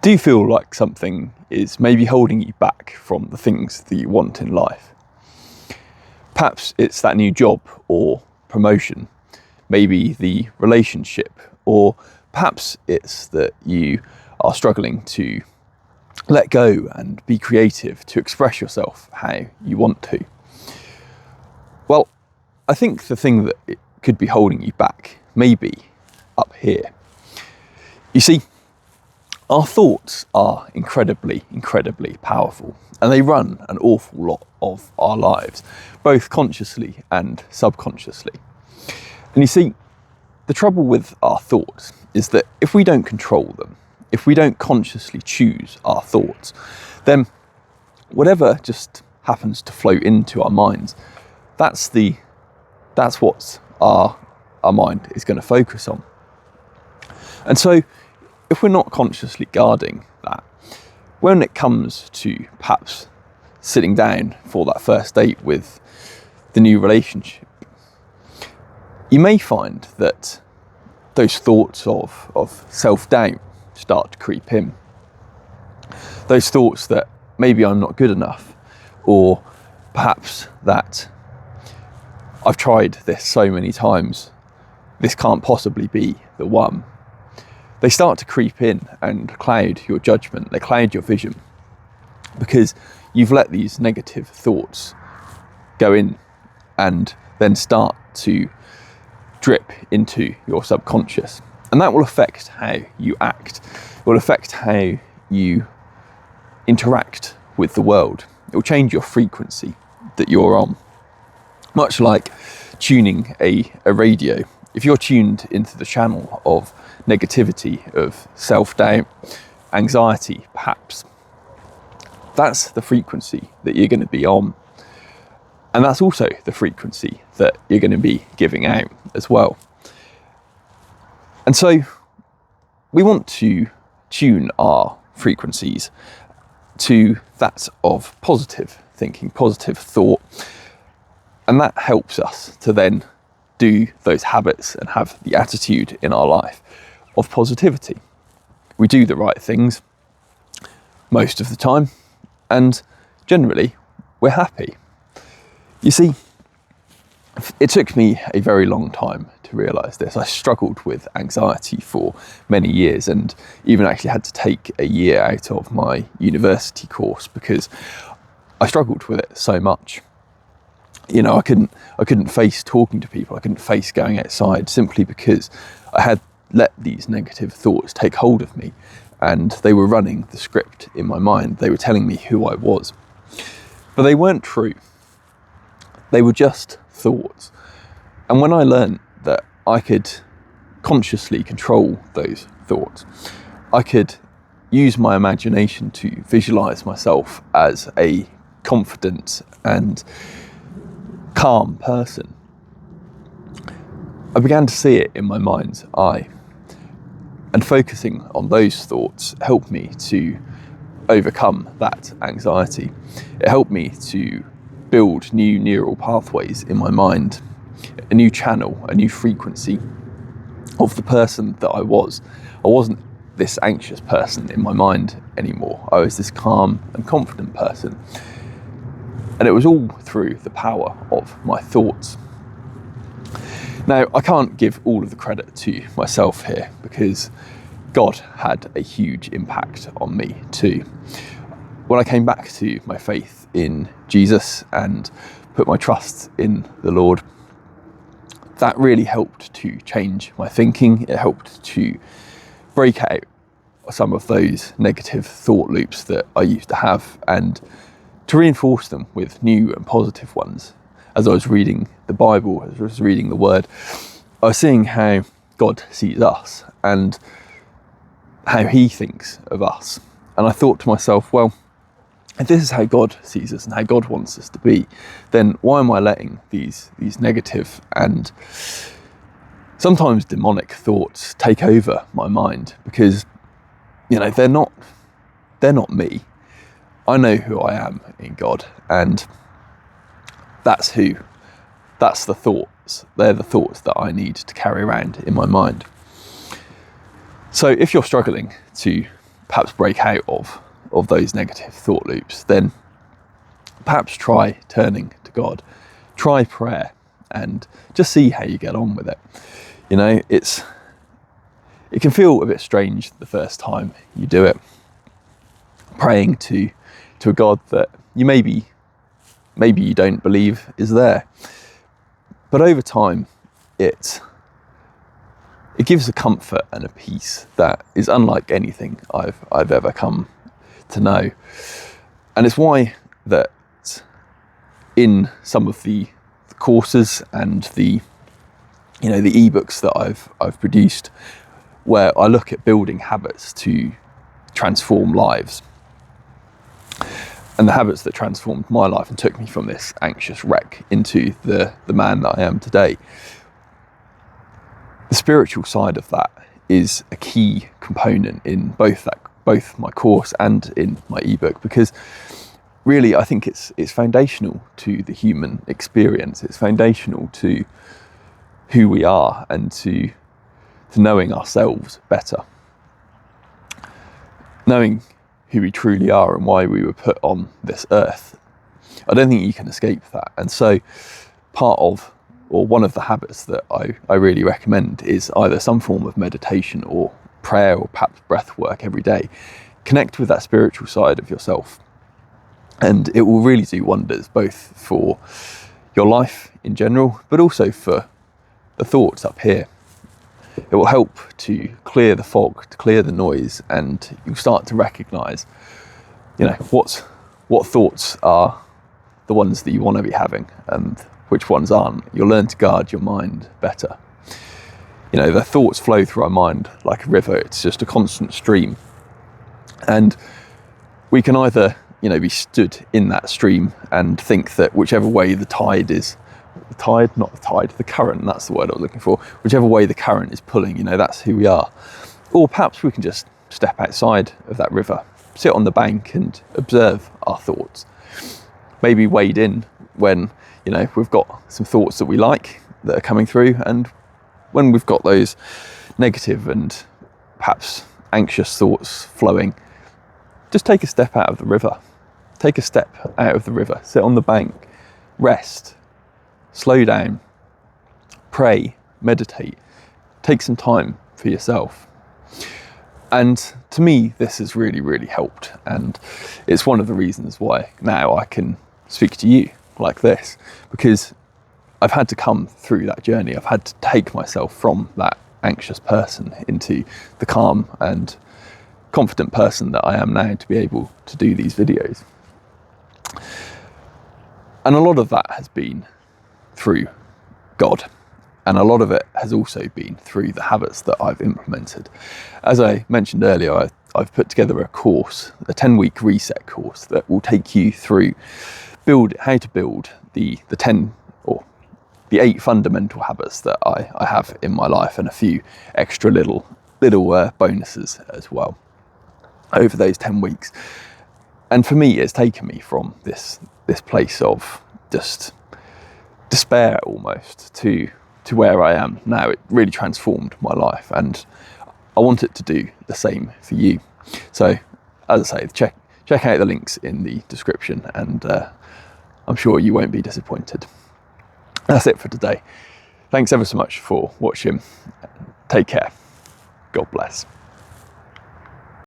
Do you feel like something is maybe holding you back from the things that you want in life? Perhaps it's that new job or promotion, maybe the relationship, or perhaps it's that you are struggling to let go and be creative, to express yourself how you want to. Well, I think the thing that it could be holding you back may be up here. You see, our thoughts are incredibly, incredibly powerful, and they run an awful lot of our lives, both consciously and subconsciously. And you see, the trouble with our thoughts is that if we don't control them, if we don't consciously choose our thoughts, then whatever just happens to flow into our minds, that's what our mind is going to focus on. And so if we're not consciously guarding that, when it comes to perhaps sitting down for that first date with the new relationship, you may find that those thoughts of self-doubt start to creep in. Those thoughts that maybe I'm not good enough, or perhaps that I've tried this so many times, this can't possibly be the one. They start to creep in and cloud your judgment, they cloud your vision, because you've let these negative thoughts go in and then start to drip into your subconscious. And that will affect how you act, it will affect how you interact with the world. It will change your frequency that you're on. Much like tuning a radio. If you're tuned into the channel of negativity, of self-doubt, anxiety, perhaps, that's the frequency that you're going to be on. And that's also the frequency that you're going to be giving out as well. And so we want to tune our frequencies to that of positive thinking, positive thought. And that helps us to then do those habits and have the attitude in our life of positivity. We do the right things most of the time, and generally we're happy. You see, it took me a very long time to realise this. I struggled with anxiety for many years, and even actually had to take a year out of my university course because I struggled with it so much. You know, I couldn't face talking to people. I couldn't face going outside simply because I had let these negative thoughts take hold of me, and they were running the script in my mind. They were telling me who I was, but they weren't true. They were just thoughts. And when I learned that I could consciously control those thoughts, I could use my imagination to visualize myself as a confident and calm person, I began to see it in my mind's eye, and focusing on those thoughts helped me to overcome that anxiety. It helped me to build new neural pathways in my mind, a new channel, a new frequency of the person that I was. I wasn't this anxious person in my mind anymore. I was this calm and confident person. And it was all through the power of my thoughts. Now, I can't give all of the credit to myself here, because God had a huge impact on me too. When I came back to my faith in Jesus and put my trust in the Lord, that really helped to change my thinking. It helped to break out some of those negative thought loops that I used to have, and to reinforce them with new and positive ones. As I was reading the Bible, as I was reading the Word, I was seeing how God sees us and how He thinks of us. And I thought to myself, well, if this is how God sees us and how God wants us to be, then why am I letting these negative and sometimes demonic thoughts take over my mind? Because, you know, they're not me. I know who I am in God, and that's the thoughts. They're the thoughts that I need to carry around in my mind. So if you're struggling to perhaps break out of those negative thought loops, then perhaps try turning to God, try prayer, and just see how you get on with it. You know, it can feel a bit strange the first time you do it, praying to a God that you maybe you don't believe is there. But over time, it gives a comfort and a peace that is unlike anything I've ever come to know. And it's why that in some of the courses and the ebooks that I've produced, where I look at building habits to transform lives, and the habits that transformed my life and took me from this anxious wreck into the man that I am today, the spiritual side of that is a key component in both my course and in my ebook, because really I think it's foundational to the human experience. It's foundational to who we are and to knowing ourselves better, knowing who we truly are and why we were put on this earth. I don't think you can escape that. And so one of the habits that I really recommend is either some form of meditation or prayer or perhaps breath work every day. Connect with that spiritual side of yourself, and it will really do wonders, both for your life in general, but also for the thoughts up here. It will help to clear the fog, to clear the noise, and you'll start to recognise, what thoughts are the ones that you want to be having and which ones aren't. You'll learn to guard your mind better. The thoughts flow through our mind like a river. It's just a constant stream. And we can either, be stood in that stream and think that whichever way the current, that's the word I was looking for, whichever way the current is pulling, that's who we are. Or perhaps we can just step outside of that river, sit on the bank and observe our thoughts. Maybe wade in when, we've got some thoughts that we like that are coming through, and when we've got those negative and perhaps anxious thoughts flowing, just take a step out of the river. Take a step out of the river, sit on the bank, rest, slow down, pray, meditate, take some time for yourself. And to me, this has really, really helped. And it's one of the reasons why now I can speak to you like this, because I've had to come through that journey. I've had to take myself from that anxious person into the calm and confident person that I am now to be able to do these videos. And a lot of that has been through God, and a lot of it has also been through the habits that I've implemented. As I mentioned earlier, I've put together a course, a 10-week reset course that will take you through how to build the 8 fundamental habits that I have in my life, and a few extra little bonuses as well over those 10 weeks. And for me, it's taken me from this place of just despair almost to where I am now. It really transformed my life, and I want it to do the same for you. So, as I say, check out the links in the description, and I'm sure you won't be disappointed. That's it for today. Thanks ever so much for watching. Take care. God bless.